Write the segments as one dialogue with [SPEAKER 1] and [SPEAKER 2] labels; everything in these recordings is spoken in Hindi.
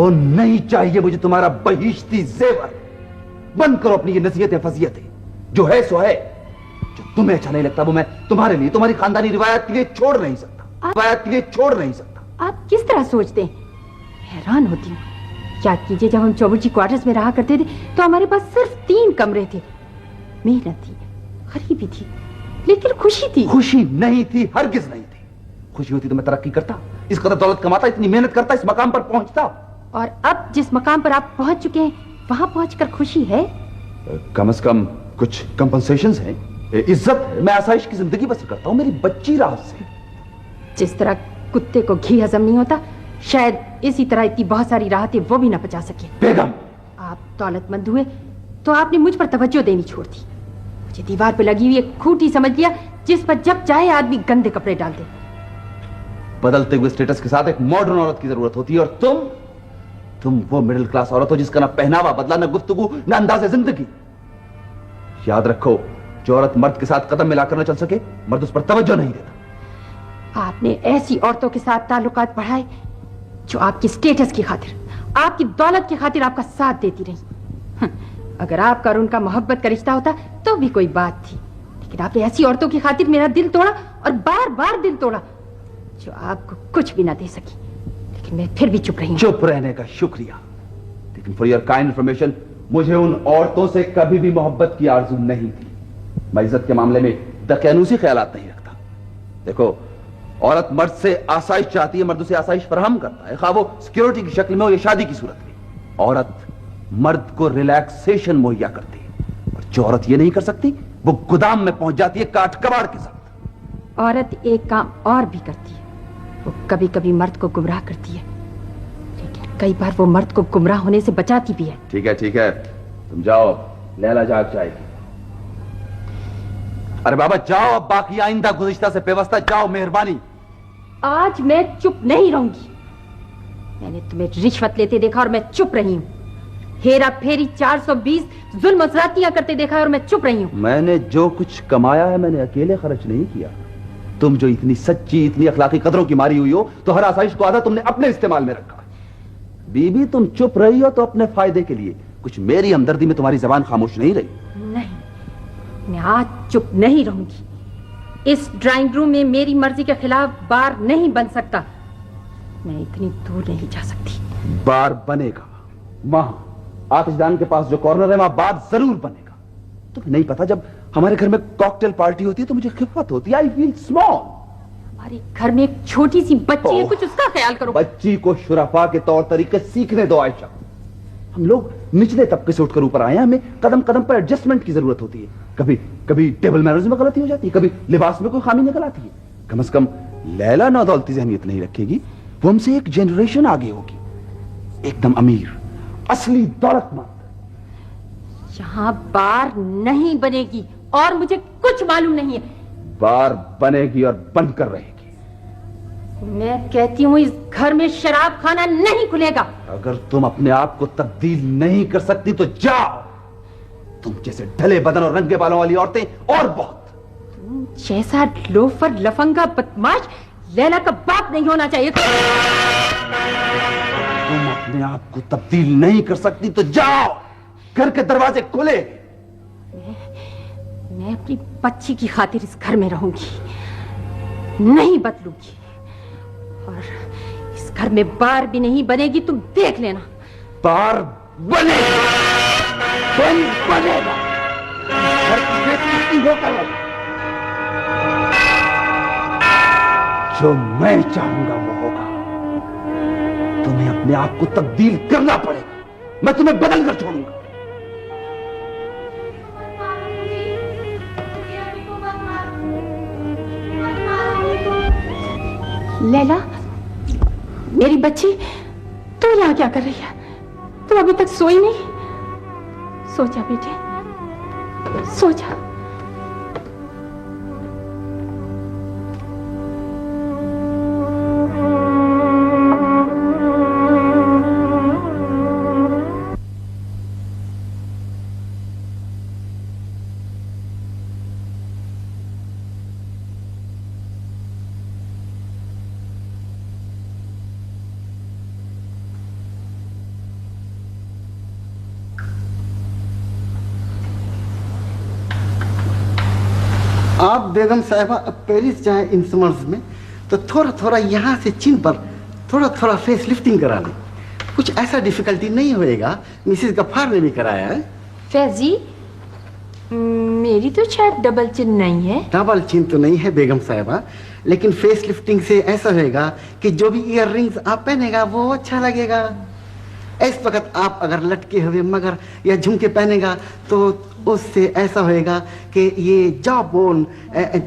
[SPEAKER 1] वो नहीं चाहिए मुझे तुम्हारा बहिश्ती जेवर। बंद करो अपनी ये नसीहतें फजीयतें। जो है सो है। जो तुम्हें अच्छा नहीं लगता वो मैं तुम्हारे लिए, तुम्हारी खानदानी रिवायत के लिए छोड़ नहीं सकता। रिवायत के लिए छोड़ नहीं सकता।
[SPEAKER 2] आप किस तरह सोचते हैं? हैरान होती हूँ। याद कीजिए, जब हम चौबुर्जी क्वार्टर्स में रहा करते थे तो हमारे पास सिर्फ 3 कमरे थे। मेहनत थी, गरीबी थी, लेकिन खुशी थी।
[SPEAKER 1] खुशी नहीं थी, हरगिज नहीं थी। खुशी होती तो मैं तरक्की करता, इस कदर दौलत कमाता, इतनी मेहनत करता, इस मकाम पर पहुंचता।
[SPEAKER 2] और अब जिस मकाम पर आप पहुंच चुके हैं, वहां पहुंचकर खुशी है?
[SPEAKER 1] कम से कम कुछ कंपनसेशंस हैं, इज्जत है। मैं आसाइश की जिंदगी बसर करता हूँ, मेरी बच्ची राहत से।
[SPEAKER 2] जिस तरह कुत्ते को घी हजम नहीं होता, शायद इसी तरह इतनी बहुत सारी राहतें वो भी ना पचा सके।
[SPEAKER 1] बेगम,
[SPEAKER 2] आप दौलतमंद हुए तो आपने मुझ पर तवज्जो देनी छोड़ दी। मुझे दीवार पर लगी हुई एक खूंटी समझ लिया, जिस पर जब चाहे आदमी गंदे कपड़े डाल दे।
[SPEAKER 1] बदलते हुए स्टेटस के साथ एक मॉडर्न औरत की जरूरत होती है, और तुम वो मिडिल क्लास औरत हो जिसका ना पहनावा बदला, ना गुफ्तगू, ना अंदाज़े जिंदगी। याद रखो, जो औरत मर्द के साथ कदम मिलाकर न चल सके, मर्द उस पर तवज्जो नहीं देता।
[SPEAKER 2] आपने ऐसी औरतों के साथ ताल्लुकात बढ़ाए जो आपकी स्टेटस की खातिर, आपकी दौलत की खातिर आपका साथ देती रही। अगर आपका और उनका मोहब्बत का रिश्ता होता तो भी कोई बात थी, लेकिन आपने ऐसी औरतों की खातिर मेरा दिल तोड़ा, और बार बार दिल तोड़ा, जो आपको कुछ भी ना दे सकी। लेकिन मैं फिर भी चुप रही हूं।
[SPEAKER 1] चुप रहने का शुक्रिया, लेकिन फॉर योर काइंड इंफॉर्मेशन, मुझे उन औरतों से कभी भी मोहब्बत की आरजू नहीं थी। मैं इज्जत के मामले में दकियानूसी ख्यालात नहीं रखता। देखो, औरत मर्द से आसाइश चाहती है, मर्द उसे आसाइश फराहम करता है, खा वो सिक्योरिटी की शक्ल में हो या शादी की सूरत में। औरत मर्द को रिलैक्सेशन मुहैया करती है, और जो औरत ये नहीं कर सकती वो गोदाम में पहुंच जाती है काट कबाड़ के साथ।
[SPEAKER 2] औरत एक काम और भी करती है, वो कभी कभी मर्द को गुमराह करती है, लेकिन कई बार वो मर्द को गुमराह होने से बचाती भी है।
[SPEAKER 1] ठीक है, तुम जाओ, लैला जाग जाएगी। अरे बाबा जाओ, अब बाकी आइंदा गुज़िश्ता से पेवस्ता जाओ, मेहरबानी।
[SPEAKER 2] आज मैं चुप नहीं रहूंगी। मैंने तुम्हें रिश्वत लेते देखा और मैं चुप रही हूं। हेरा फेरी 420 जुल्म और ज़्यादतियां करते देखा और मैं चुप रही हूं।
[SPEAKER 1] मैंने जो कुछ कमाया है मैंने अकेले खर्च नहीं किया। तुम जो इतनी सच्ची, इतनी अखलाकी कदरों की मारी हुई हो, तो हर आसाइश को आधा तुमने अपने इस्तेमाल में रखा। बीबी, तुम चुप रही हो तो अपने फायदे के लिए, कुछ मेरी हमदर्दी में तुम्हारी जबान खामोश नहीं रही।
[SPEAKER 2] नहीं, मैं आज चुप नहीं रहूंगी। इस ड्राइंग रूम में मेरी मर्जी के खिलाफ बार नहीं बन सकता। मैं इतनी दूर नहीं जा सकती।
[SPEAKER 1] बार बनेगा, वहां आतिशदान के पास जो कॉर्नर है, वहां बात जरूर बनेगा। तुम्हें नहीं पता, जब हमारे घर में कॉकटेल पार्टी होती है तो मुझे खिफत होती है। I feel small.
[SPEAKER 2] हमारे घर में एक छोटी सी बच्ची है, कुछ उसका ख्याल करो।
[SPEAKER 1] बच्ची को शुरफा के तौर तरीके सीखने दो आयशा। हम लोग निचले तबके से उठकर ऊपर आए हैं, हमें कदम कदम पर एडजस्टमेंट की जरूरत होती है। कभी कभी टेबल मैनर्स में गलती हो जाती है, कभी लिबास में कोई खामी निकल आती है। कम से कम लैला नौदौलती से अहमियत नहीं रखेगी, वो हमसे एक जनरेशन आगे होगी, एकदम अमीर, असली दौलतमंद।
[SPEAKER 2] यहाँ बार नहीं बनेगी और मुझे कुछ मालूम नहीं है।
[SPEAKER 1] बार बनेगी और बनकर रहेगी।
[SPEAKER 2] मैं कहती हूँ, इस घर में शराब खाना नहीं खुलेगा।
[SPEAKER 1] अगर तुम अपने आप को तब्दील नहीं कर सकती तो जाओ। तुम जैसे ढले बदन और रंगे बालों वाली औरतें और बहुत।
[SPEAKER 2] तुम जैसा लोफर, लफंगा, बदमाश लैला का बाप नहीं होना चाहिए।
[SPEAKER 1] तुम अपने आप को तब्दील नहीं कर सकती तो जाओ, घर के दरवाजे खुले।
[SPEAKER 2] मैं अपनी बच्ची की खातिर इस घर में रहूंगी, नहीं बदलूंगी। और इस घर में बार भी नहीं बनेगी, तुम देख लेना।
[SPEAKER 1] बार बनेगा, बनेगा। घर की बेइज्जती होकर जो मैं चाहूंगा वो होगा। तुम्हें अपने आप को तब्दील करना पड़ेगा, मैं तुम्हें बदल कर छोड़ूंगा।
[SPEAKER 2] लैला, मेरी बच्ची, तू यहाँ क्या कर रही है? तू अभी तक सोई नहीं? सो जा बेटे, सो जा।
[SPEAKER 3] आप बेगम साहिबा पेरिस जाए इन समर्स में तो थोड़ा थोड़ा यहाँ से चिन पर थोड़ा थोड़ा फेस लिफ्टिंग करा लें। कुछ ऐसा डिफिकल्टी नहीं होएगा, मिसेस गफ्फार ने भी कराया है।
[SPEAKER 2] फैजी, मेरी तो शायद डबल चिन नहीं है।
[SPEAKER 3] डबल चिन तो नहीं है बेगम साहिबा, लेकिन फेस लिफ्टिंग से ऐसा होएगा कि जो भी इयर रिंग्स आप पहनेगा वो अच्छा लगेगा। इस वक्त आप अगर लटके हुए मगर या झुमके पहनेगा तो उससे ऐसा होएगा कि ये जॉ बोन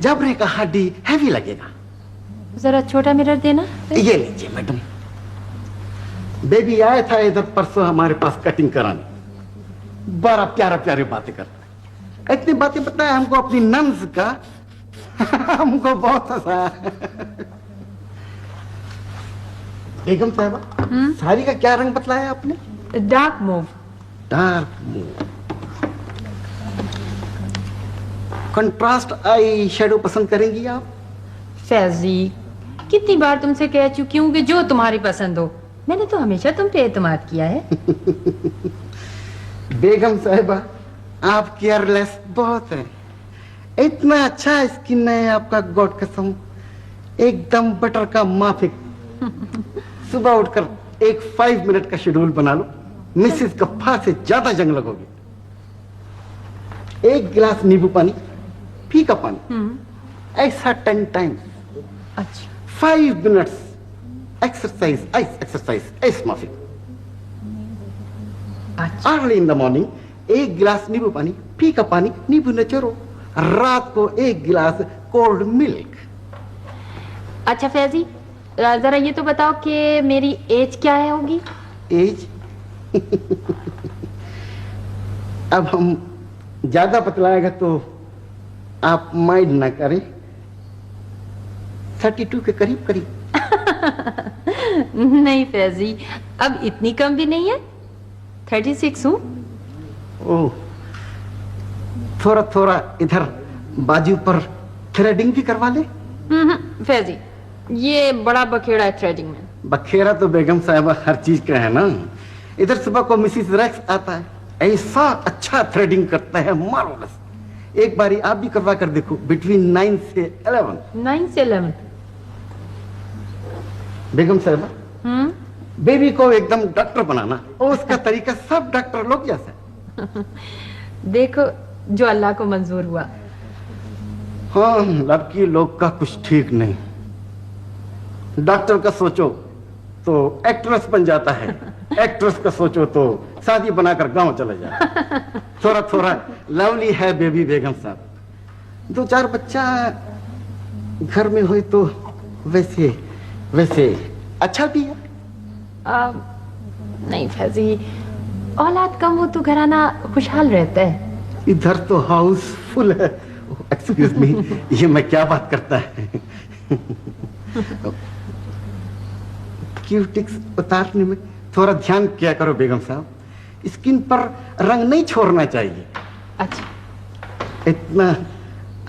[SPEAKER 3] जबड़े का हड्डी हैवी लगेगा।
[SPEAKER 2] जरा छोटा मिरर देना।
[SPEAKER 3] ये लीजिए मैडम। बेबी आया था इधर परसों हमारे पास कटिंग कराने, बड़ा प्यारा प्यारी बातें करता है, इतनी बातें बताया हमको अपनी नन्स का हमको बहुत हंसाया। बेगम साहिबा, साड़ी का क्या रंग बतलाया आपने?
[SPEAKER 2] Dark move.
[SPEAKER 3] Dark move. Contrast eye shadow पसंद करेंगी आप?
[SPEAKER 2] फैजी, कितनी बार तुमसे कह चुकी हूँ कि जो तुम्हारी पसंद हो। मैंने तो हमेशा तुम पे एतमाद किया है।
[SPEAKER 3] बेगम साहिबा, आप केयरलेस बहुत हैं। इतना अच्छा स्किन है आपका, गॉड कसम, एकदम बटर का माफिक। सुबह उठकर एक 5 मिनट का शेड्यूल बना लो, मिसेस गफ्फार से ज्यादा जंग लगोगे। 1 गिलास नींबू पानी, फीका पानी, ऐसा 10 टाइम्स।
[SPEAKER 2] अच्छा।
[SPEAKER 3] 5 minutes exercise, ice exercise, ice माफिक।
[SPEAKER 2] अच्छा।
[SPEAKER 3] अर्ली इन द मॉर्निंग 1 गिलास नींबू पानी, फीका पानी, नींबू नचोरो। रात को 1 गिलास कोल्ड मिल्क।
[SPEAKER 2] अच्छा फैजी, जरा ये तो बताओ कि मेरी एज क्या है होगी?
[SPEAKER 3] एज अब हम ज्यादा बतलाएगा तो आप माइंड ना करें, 32 के करीब करीब।
[SPEAKER 2] नहीं फैजी, अब इतनी कम भी नहीं है, 36 हूँ।
[SPEAKER 3] ओह, थोड़ा थोड़ा इधर बाजू पर थ्रेडिंग भी करवा ले।
[SPEAKER 2] फैजी, ये बड़ा बखेड़ा है थ्रेडिंग में।
[SPEAKER 3] बखेरा तो बेगम साहिबा हर चीज का है ना। इधर सुबह को मिसिस रैक्स आता है, ऐसा अच्छा थ्रेडिंग करता है, मार्वलस। एक बारी आप भी करवा कर देखो, बिटवीन 9 से 11।
[SPEAKER 2] 9 से 11।
[SPEAKER 3] बेगम साहिबा, बेबी को एकदम डॉक्टर बनाना, और उसका तरीका सब डॉक्टर लोग जैसा।
[SPEAKER 2] देखो जो अल्लाह को मंजूर हुआ।
[SPEAKER 3] हाँ, लड़की लोग का कुछ ठीक नहीं। डॉक्टर का सोचो तो एक्ट्रेस बन जाता है, एक्ट्रेस का सोचो तो शादी बनाकर गांव चला जाए। थोड़ा थोड़ा लवली है बेबी बेगम साहब। 2-4 बच्चा घर में हो तो वैसे वैसे अच्छा भी है।
[SPEAKER 2] नहीं फैजी, औलाद कम हो तो घराना खुशहाल रहता है।
[SPEAKER 3] इधर तो हाउस फुल है। एक्सक्यूज मी, ये मैं क्या बात करता है। क्यूटिक्स उतारने में थोड़ा ध्यान किया करो बेगम साहब, स्किन पर रंग नहीं छोड़ना चाहिए।
[SPEAKER 2] अच्छा।
[SPEAKER 3] इतना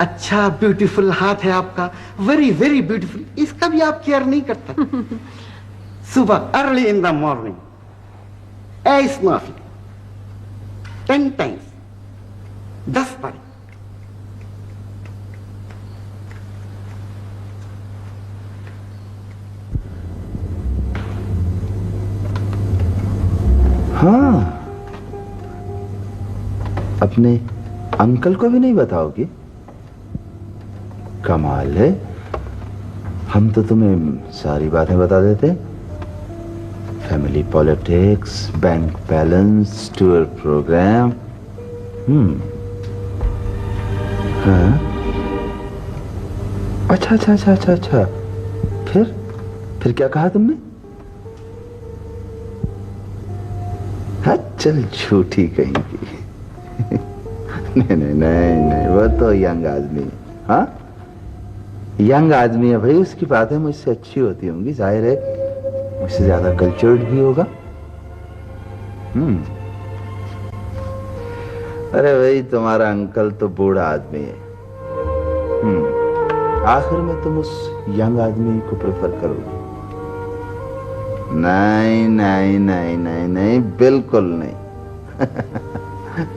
[SPEAKER 3] अच्छा ब्यूटीफुल हाथ है आपका, वेरी वेरी ब्यूटीफुल, इसका भी आप केयर नहीं करता। सुबह अर्ली इन द मॉर्निंग ऐस माफी 10 टाइम्स, 10 बारी।
[SPEAKER 1] हाँ, अपने अंकल को भी नहीं बताओगी? कमाल है, हम तो तुम्हें सारी बातें बता देते। Family politics, bank balance, tour program. हाँ, अच्छा अच्छा अच्छा अच्छा अच्छा। फिर क्या कहा तुमने? हाँ, चल झूठी कहेंगी। नहीं नहीं नहीं नहीं, वो तो यंग आदमी है। हाँ, यंग आदमी है भाई, उसकी बातें मुझसे अच्छी होती होंगी, जाहिर है मुझसे ज्यादा कल्चर्ड भी होगा। अरे भाई, तुम्हारा अंकल तो बूढ़ा आदमी है। आखिर में तुम उस यंग आदमी को प्रेफर करोगे? नहीं नहीं नहीं नहीं नहीं, बिल्कुल नहीं।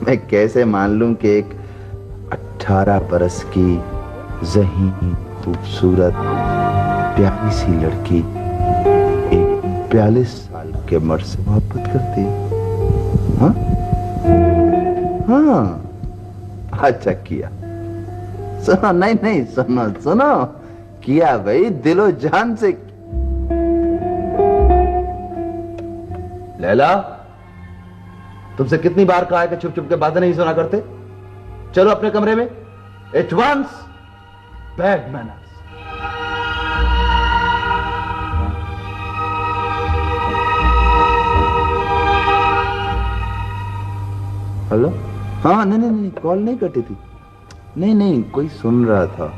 [SPEAKER 1] मैं कैसे मान लूं कि एक 18 बरस की ज़हीन, खूबसूरत, प्यारी सी लड़की एक 42 साल के मर्द से मोहब्बत करती है। हाँ हाँ, अच्छा किया। सुनो, नहीं नहीं, सुनो सुनो, किया भाई, दिलो जान से। लैला, तुमसे कितनी बार कहा है कि चुप चुप के बातें नहीं सुना करते? चलो अपने कमरे में। At once. Bad manners. Hello? हाँ, नहीं नहीं नहीं, कॉल नहीं कटी थी। नहीं नहीं, कोई सुन रहा था।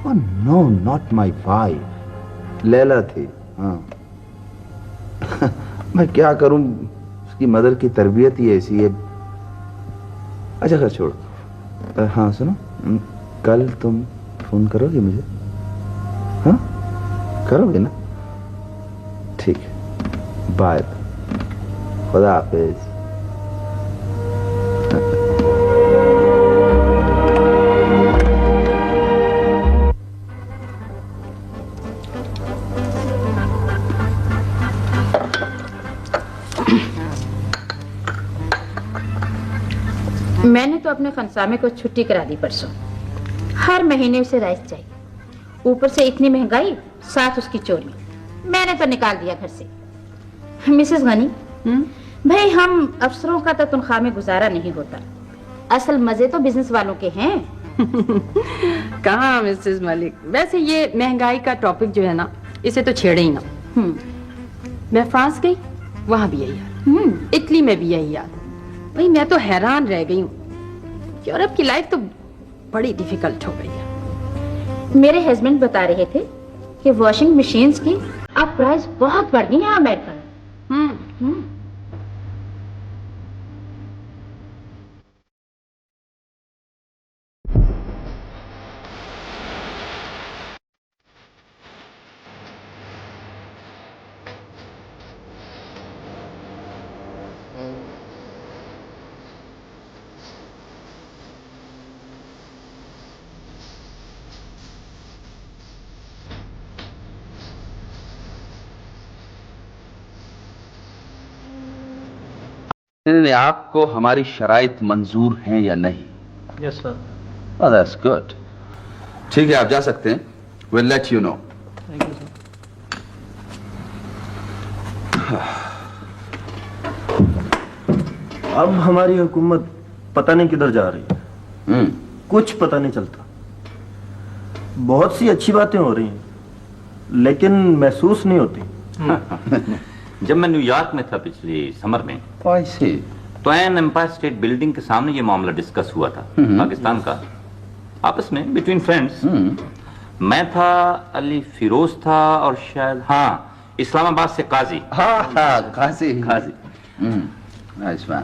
[SPEAKER 1] Oh, no, not my wife. Laila थी। हाँ। मैं क्या करूं, उसकी मदर की तरबियत ही ऐसी है। अच्छा खैर छोड़ो। हाँ सुनो, कल तुम फोन करोगे मुझे? हाँ, करोगे ना? ठीक है, बाय, खुदा हाफिज।
[SPEAKER 4] मैंने तो अपने खनसामे को छुट्टी करा दी परसों। हर महीने उसे राइस चाहिए, ऊपर से इतनी महंगाई, साथ उसकी चोरी। मैंने तो निकाल दिया घर से। मिसेस गनी, भाई हम अफसरों का तो तनख्वाह में गुजारा नहीं होता। असल मजे तो बिजनेस वालों के हैं।
[SPEAKER 2] कहाँ मिसेस मलिक, वैसे ये महंगाई का टॉपिक जो है ना, इसे तो छेड़े ही ना। मैं फ्रांस गई, वहां भी यही हाल, इटली में भी यही हाल। भाई मैं तो हैरान रह गई हूँ। यूरोप की लाइफ तो बड़ी डिफिकल्ट हो गई है।
[SPEAKER 4] मेरे हस्बैंड बता रहे थे कि वॉशिंग मशीन्स की अब प्राइस बहुत बढ़ गई है अमेरिका में।
[SPEAKER 1] नहीं, आपको हमारी शराइत मंजूर हैं या नहीं?
[SPEAKER 5] Yes sir.
[SPEAKER 1] Oh, that's good. ठीक है, आप जा सकते हैं। We'll let you know.
[SPEAKER 5] Thank you sir.
[SPEAKER 3] अब हमारी हुकूमत पता नहीं किधर जा रही है। कुछ पता नहीं चलता। बहुत सी अच्छी बातें हो रही हैं, लेकिन महसूस नहीं होती।
[SPEAKER 6] जब मैं न्यूयॉर्क में था पिछले समर में, तो एन एम्पायर स्टेट बिल्डिंग के सामने ये मामला डिस्कस हुआ था पाकिस्तान का, आपस में बिटवीन फ्रेंड्स। मैं था, अली फिरोज था, और शायद इस्लामाबाद से काजी।
[SPEAKER 1] काजी।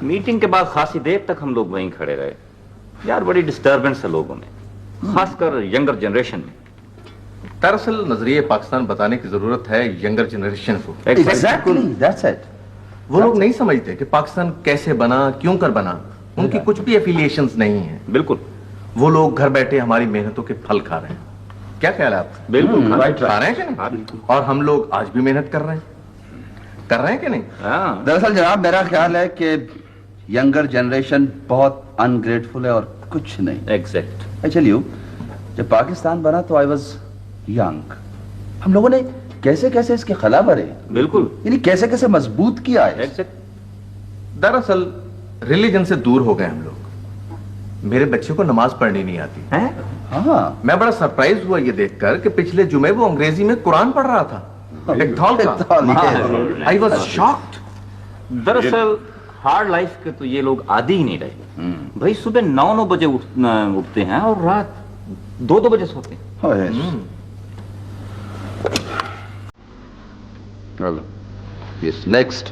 [SPEAKER 6] मीटिंग के बाद खासी देर तक हम लोग वहीं खड़े रहे। यार बड़ी डिस्टर्बेंस है लोगों में, खासकर यंगर जनरेशन में।
[SPEAKER 7] दरअसल नजरिए पाकिस्तान बताने की जरूरत है यंगर जनरेशन को।
[SPEAKER 1] Exactly, that's it.
[SPEAKER 7] वो लोग नहीं समझते कि पाकिस्तान कैसे बना, क्यों कर बना। उनकी कुछ भी एफिलिएशंस नहीं है।
[SPEAKER 6] बिल्कुल,
[SPEAKER 7] वो लोग घर बैठे हमारी मेहनतों के फल खा रहे हैं। क्या ख्याल है आपका?
[SPEAKER 6] बिल्कुल
[SPEAKER 7] खा रहे हैं कि नहीं? और हम लोग आज भी मेहनत कर रहे हैं कि नहीं?
[SPEAKER 1] दरअसल जनाब, मेरा ख्याल है कि यंगर जनरेशन बहुत अनग्रेटफुल है और कुछ नहीं।
[SPEAKER 6] एग्जैक्ट।
[SPEAKER 1] आई टेल यू, जब पाकिस्तान बना तो आई वाज यंग। हम लोगों ने कैसे कैसे इसके खिलाफ भरे,
[SPEAKER 6] बिल्कुल,
[SPEAKER 1] यानी कैसे कैसे मजबूत किया है।
[SPEAKER 6] एग्जैक्ट।
[SPEAKER 7] दरअसल रिलीजन से दूर हो गए हम लोग। मेरे बच्चे को नमाज पढ़नी नहीं आती है।
[SPEAKER 1] हाँ,
[SPEAKER 7] मैं बड़ा सरप्राइज हुआ ये देखकर कि पिछले जुमे वो अंग्रेजी में कुरान पढ़ रहा था। एक थॉल का। I was shocked.
[SPEAKER 6] दरअसल हार्ड लाइफ के तो ये लोग आदी ही नहीं रहे। भाई सुबह 9 बजे उठते हैं और रात 2 बजे सोते हैं।
[SPEAKER 1] Yes, next.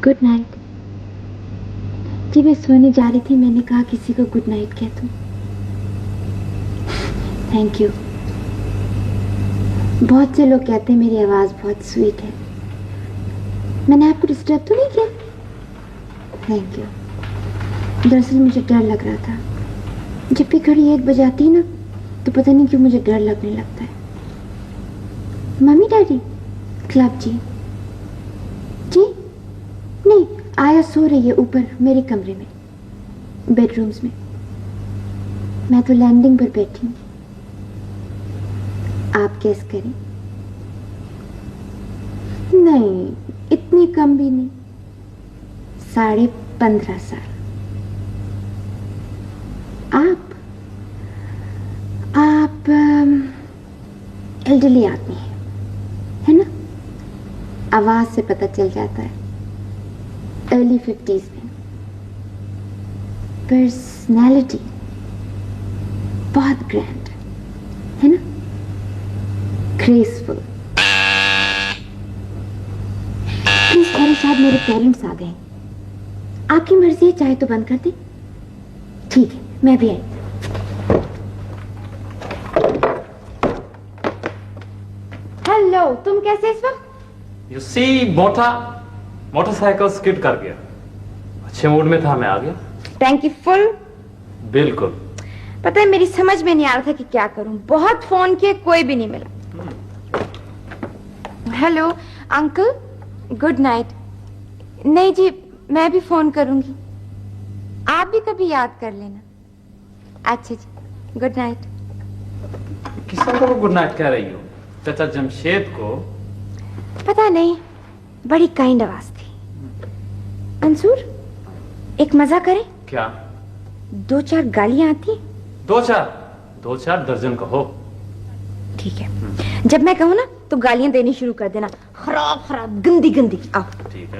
[SPEAKER 5] Good night. जब मैं सोने जा रही थी मैंने कहा किसी को गुड नाइट कह दूं। Thank you. बहुत से लोग कहते हैं मेरी आवाज बहुत स्वीट है। मैंने आपको डिस्टर्ब तो नहीं किया? Thank you. दरअसल मुझे डर लग रहा था। जब भी घड़ी 1 बजाती ना तो पता नहीं क्यों मुझे डर लगने लगता है। मम्मी डैडी क्लब जी नहीं, आया सो रही है ऊपर मेरे कमरे में, बेडरूम्स में। मैं तो लैंडिंग पर बैठी हूँ। आप गेस करें। नहीं, इतनी कम भी नहीं, 15.5 साल। आप एल्डरली आदमी है ना? आवाज से पता चल जाता है। अर्ली 50s में। पर्सनैलिटी बहुत ग्रैंड है ना? ग्रेसफुल। प्लीज खैर साहब, मेरे पेरेंट्स आ गए। आपकी मर्जी है, चाहे तो बंद कर दे। ठीक है, मैं भी आई। हेलो, तुम कैसे इस वक्त?
[SPEAKER 8] You see, मोटरसाइकिल स्किड कर गया। अच्छे मूड में था, मैं आ गया।
[SPEAKER 5] टैंकी फुल?
[SPEAKER 8] बिल्कुल।
[SPEAKER 5] पता है मेरी समझ में नहीं आ रहा था कि क्या करूं। बहुत फोन किए, कोई भी नहीं मिला। Hello uncle, good night. नहीं जी, मैं भी फोन करूंगी, आप भी कभी याद कर लेना। अच्छा जी, गुड नाइट।
[SPEAKER 8] किसको गुड नाइट कह रही हो? चाचा जमशेद को?
[SPEAKER 5] पता नहीं, बड़ी काइंड आवाज थी। मंसूर, एक मजा करें?
[SPEAKER 8] क्या?
[SPEAKER 5] 2-4 गालियां आती?
[SPEAKER 8] 2-4 दर्जन कहो।
[SPEAKER 5] ठीक है, जब मैं कहूँ ना तो गालियां देनी शुरू कर देना। खराब खराब, गंदी गंदी। आओ।
[SPEAKER 8] ठीक है।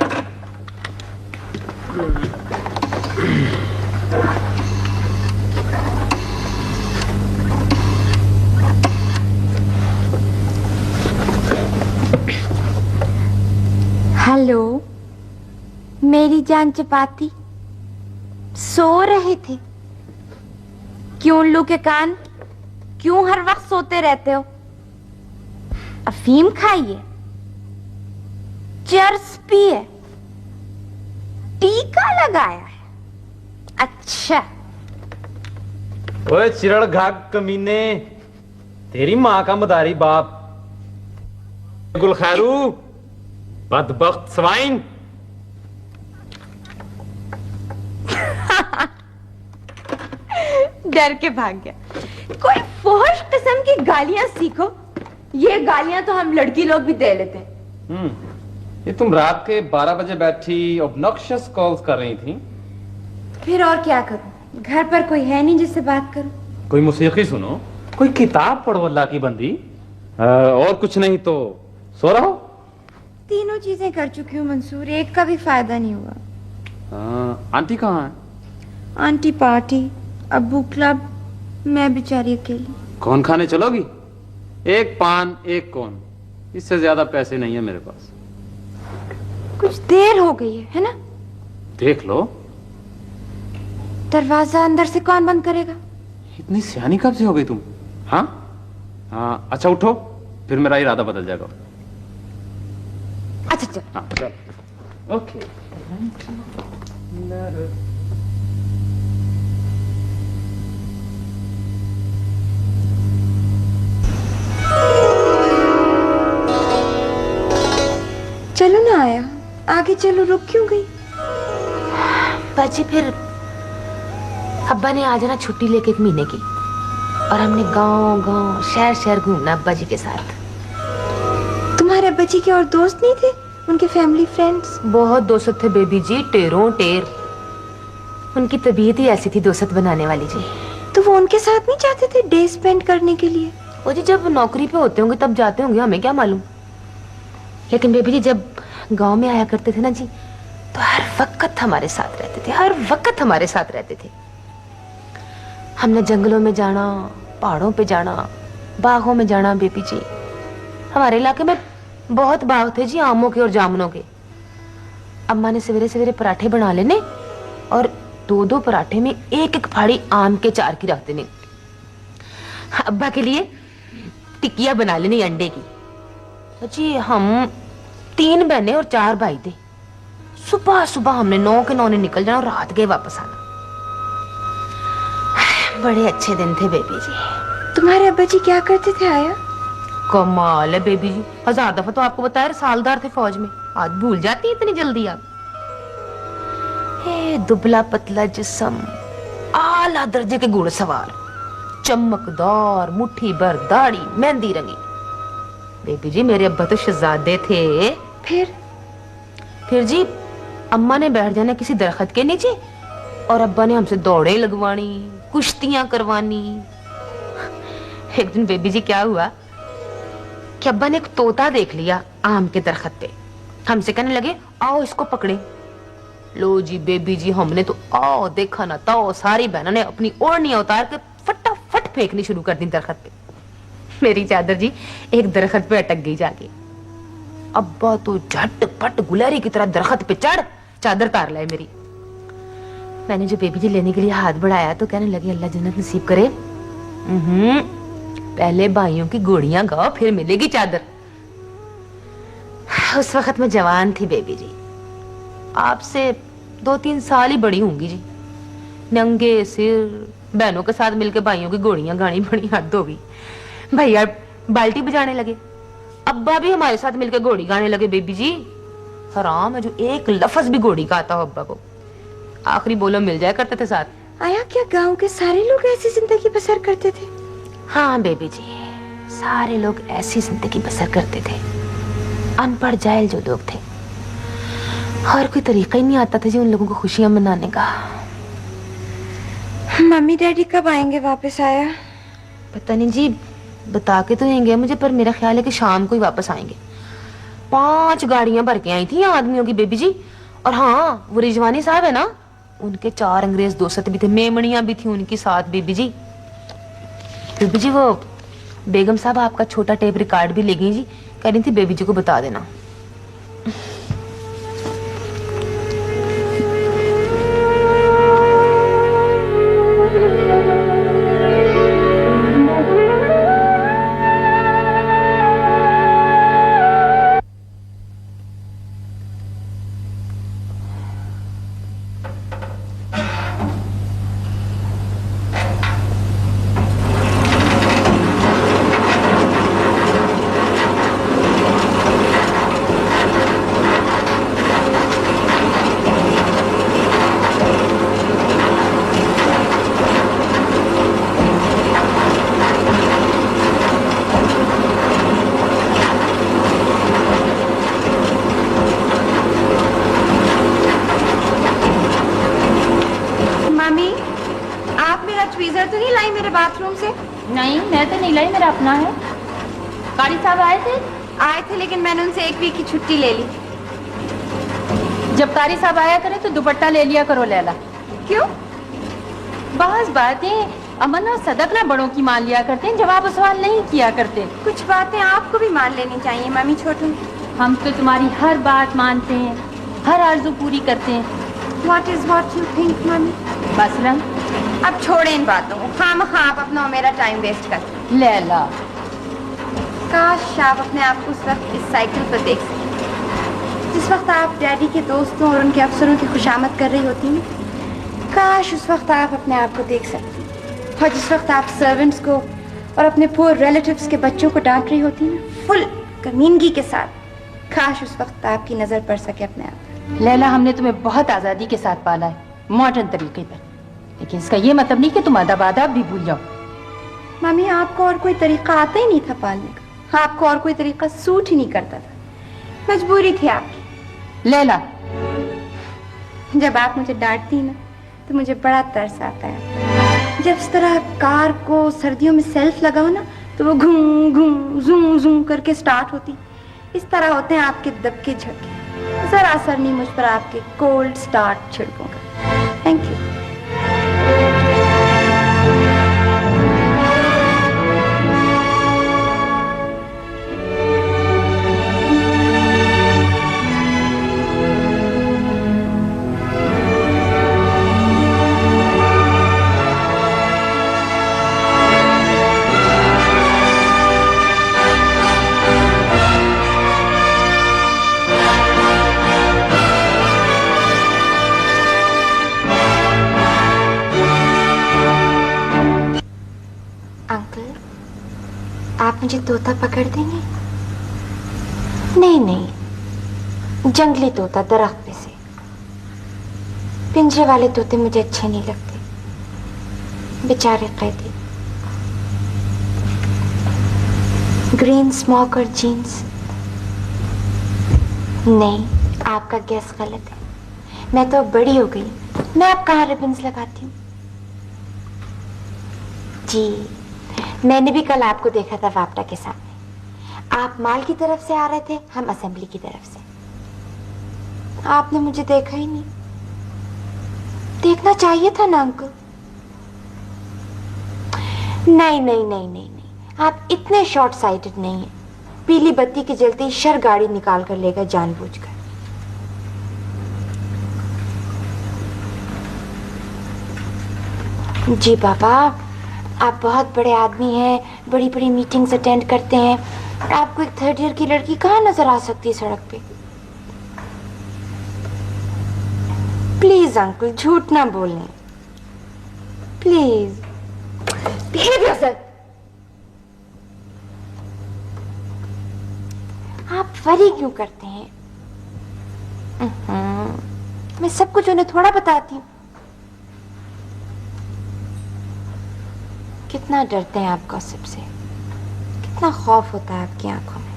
[SPEAKER 5] हेलो मेरी जान चपाती, सो रहे थे? क्यों उल्लू के कान, क्यों हर वक्त सोते रहते हो? अफीम खाइए, चर्स पिए, टीका लगाया है? अच्छा।
[SPEAKER 8] ओए चिरड़ घाग कमीने, तेरी माँ का मदारी बाप गुलखैरू, बदबख्त स्वाइन।
[SPEAKER 5] डर के भाग गया। कोई फोहश किस्म की गालियां सीखो। ये गालियां तो हम लड़की लोग भी दे लेते हैं।
[SPEAKER 8] ये तुम रात के 12 बजे बैठी ऑब्नॉक्शियस कॉल्स कर रही थी?
[SPEAKER 5] फिर और क्या करूं, घर पर कोई है नहीं जिससे बात करूं।
[SPEAKER 8] कोई मौसीकी सुनो, कोई किताब पढ़ो अल्लाह की बंदी, और कुछ नहीं तो सो रहो।
[SPEAKER 5] तीनों चीजें कर चुकी हूँ मंसूर, एक का भी फायदा नहीं हुआ।
[SPEAKER 8] आंटी कहाँ है?
[SPEAKER 5] आंटी पार्टी, अब्बू क्लब, मैं बेचारी अकेली।
[SPEAKER 8] कौन खाने चलोगी? एक पान एक कौन, इससे ज्यादा पैसे नहीं है मेरे पास।
[SPEAKER 5] कुछ देर हो गई है ना?
[SPEAKER 8] देख लो।
[SPEAKER 5] दरवाजा अंदर से कौन बंद करेगा?
[SPEAKER 8] इतनी सियानी कब से हो गई तुम? हाँ हाँ, अच्छा उठो, फिर मेरा इरादा बदल जाएगा।
[SPEAKER 5] अच्छा चल।
[SPEAKER 8] हाँ चल। ओके।
[SPEAKER 5] चलो ना आया, आगे चलो, रुक क्यों गई?
[SPEAKER 9] बाजी फिर अब्बा ने आज ना छुट्टी लेके 1 महीने की, और हमने गांव गांव शहर शहर घूमना अब्बा जी के साथ।
[SPEAKER 5] तुम्हारे अब्बा जी के और दोस्त नहीं थे? उनके फैमिली फ्रेंड्स?
[SPEAKER 9] बहुत दोस्त थे बेबी जी, टेरों टेर। उनकी तबीयत ही ऐसी थी दोस्त बनाने वाली जी।
[SPEAKER 5] तो वो उनके साथ नहीं जाते थे डे स्पेंड करने के लिए?
[SPEAKER 9] वो जी जब नौकरी पे होते होंगे तब जाते होंगे, हमें क्या मालूम। लेकिन बेबी जी जब गांव में आया करते थे ना जी, तो हर वक्त हमारे साथ रहते थे, हर वक्त हमारे साथ रहते थे। हमने जंगलों में जाना, पहाड़ों पे जाना, बागों में जाना बेबी जी। हमारे इलाके में बहुत बाग थे जी, आमों के और जामुनों के। अम्मा ने सवेरे सवेरे पराठे बना लेने और 2-2 पराठे में एक फाड़ी आम के चार की रख देने। अब्बा के लिए टिकिया बना लेनी अंडे की। जी हम 3 बहनें और 4 भाई थे। सुबह सुबह हमने 9 के 9 निकल जाना और रात गए वापस आना। बड़े अच्छे दिन थे बेबी जी।
[SPEAKER 5] तुम्हारे अब्बा जी क्या करते थे आया?
[SPEAKER 9] कमाल है बेबी जी, 1000 दफा तो आपको बताया सालदार थे फौज में, आज भूल जाती है इतनी जल्दी आप। दुबला पतला जिस्म, आला दर्जे के घुड़सवार, चमकदार मुट्ठी भर दाढ़ी, मेहंदी रंगी। बेबी जी मेरे अब्बा तो शहजादे थे। फिर जी अम्मा ने बैठ जाना किसी दरख्त के नीचे और अब्बा ने हमसे दौड़े लगवानी, कुश्तियां करवानी। एक दिन बेबी जी क्या हुआ कि अब्बा ने एक तोता देख लिया आम के दरख्त पे, हमसे कहने लगे आओ इसको पकड़े। लो जी बेबी जी हमने तो आओ देखा ना ताओ, सारी बहनों ने अपनी ओढ़नियां उतार के फटाफट फेंकनी शुरू कर दी दरख्त पे। मेरी चादर जी एक दरख्त पे अटक गई जाके। अब्बा तो झटपट गुलहरी की तरह दरख्त पे चढ़ चादर तार लाए मेरी। मैंने जो बेबी जी लेने के लिए हाथ बढ़ाया तो कहने लगे अल्लाह जन्नत नसीब करे। पहले भाइयों की गोड़ियां गाओ फिर मिलेगी चादर। उस वक्त मैं जवान थी बेबी जी, आपसे 2-3 साल ही बड़ी होंगी जी। नंगे सिर बहनों के साथ मिलकर भाइयों की गोड़ियां गानी बड़ी हद हो गई। भैया बाल्टी बजाने लगे, अब्बा भी हमारे साथ मिलकर घोड़ी गाने लगे। बेबी जी हराम है जो एक लफ्ज भी घोड़ी का आता हो अब्बा को, आखिरी बोलो मिल जाया करते थे साथ।
[SPEAKER 5] आया क्या गांव के सारे लोग ऐसी जिंदगी बसर करते थे?
[SPEAKER 9] हाँ बेबी जी सारे लोग ऐसी जिंदगी बसर करते थे। अनपढ़ जाहिल जो लोग थे, और कोई तरीका ही नहीं आता था जी उन लोगों को खुशियां मनाने का।
[SPEAKER 5] मम्मी डैडी कब आएंगे वापस आया?
[SPEAKER 9] पता नहीं जी, बता के तो नहीं गए मुझे, पर मेरा ख्याल है कि शाम को ही वापस आएंगे। 5 गाड़ियां भर के आई थी आदमियों की बेबी जी। और हाँ वो रिजवानी साहब है ना, उनके 4 अंग्रेज दोस्त भी थे, मेमणियां भी थी उनकी साथ बेबी जी। बेबी जी वो बेगम साहब आपका छोटा टेप रिकॉर्ड भी ले गई जी, कह रही थी बेबी जी को बता देना।
[SPEAKER 4] नहीं मैं तो नहीं लाई, मेरा अपना है। कारी साहब आए थे
[SPEAKER 5] लेकिन मैंने उनसे 1 वीक की छुट्टी ले ली।
[SPEAKER 2] जब कारी साहब आया करे तो दुपट्टा ले लिया करो लैला।
[SPEAKER 5] क्यों?
[SPEAKER 2] बस बातें अमन और सदक ना बड़ों की मान लिया करते हैं, जवाब सवाल नहीं किया करते।
[SPEAKER 5] कुछ बातें आपको भी मान लेनी चाहिए मम्मी छोटू।
[SPEAKER 2] हम तो तुम्हारी हर बात मानते हैं, हर आरज़ू पूरी करते हैं।
[SPEAKER 5] What is what you think mummy?
[SPEAKER 2] बस रंग
[SPEAKER 5] अब छोड़े इन बातों को, खामखा आप अपना मेरा टाइम वेस्ट करते।
[SPEAKER 2] लैला
[SPEAKER 5] काश आप अपने आप को उस वक्त इस साइकिल पर देख सकते जिस वक्त आप डैडी के दोस्तों और उनके अफसरों की खुशामद कर रही होती हैं। काश उस वक्त आप अपने आप को देख सकती, और जिस वक्त आप सर्वेंट्स को और अपने पुअर रिलेटिव्स के बच्चों को डांट रही होती ना, फुल कमीनगी के साथ। काश उस वक्त आपकी नजर पड़ सके अपने आप।
[SPEAKER 2] लैला हमने तुम्हें बहुत आज़ादी के साथ पाला है, मॉडर्न तरीके पर, लेकिन इसका ये मतलब नहीं कि तुम अदब आदाब भी भूल जाओ।
[SPEAKER 5] मम्मी आपको और कोई तरीका आता ही नहीं था पालने का, आपको और कोई तरीका सूट ही नहीं करता था, मजबूरी थी आपकी।
[SPEAKER 2] लैला
[SPEAKER 5] जब आप मुझे डांटती ना तो मुझे बड़ा तरस आता है। जब इस तरह कार को सर्दियों में सेल्फ लगाओ ना तो वो घूम घूम जूम जूम करके स्टार्ट होती, इस तरह होते हैं आपके दबके झटके। जरा असर नहीं मुझ पर आपके कोल्ड स्टार्ट छिड़कों का। Thank you. मुझे तोता पकड़ देंगे? नहीं नहीं, जंगली तोता दरख्त पे से। पिंजरे वाले तोते मुझे अच्छे नहीं लगते, बेचारे कैदी। ग्रीन स्मोक और जीन्स? नहीं, आपका गैस गलत है। मैं तो अब बड़ी हो गई, मैं अब कहाँ रिबन्स लगाती हूँ? जी, मैंने भी कल आपको देखा था वापटा के सामने। आप माल की तरफ से आ रहे थे, हम असेंबली की तरफ से। आपने मुझे देखा ही नहीं। देखना चाहिए था ना अंकल। नहीं नहीं नहीं नहीं नहीं, आप इतने शॉर्ट साइटेड नहीं हैं। पीली बत्ती के जलते ही शर गाड़ी निकाल कर लेगा जानबूझकर। जी बाबा, आप बहुत बड़े आदमी हैं, बड़ी बड़ी मीटिंग्स अटेंड करते हैं। आपको एक 3rd ईयर की लड़की कहाँ नजर आ सकती है सड़क पे? प्लीज अंकल, झूठ ना बोलें प्लीज। Behave yourself. आप वरी क्यों करते हैं? मैं सब कुछ उन्हें थोड़ा बताती हूँ। कितना डरते हैं आप गॉसिप से, कितना खौफ होता है आपकी आंखों में।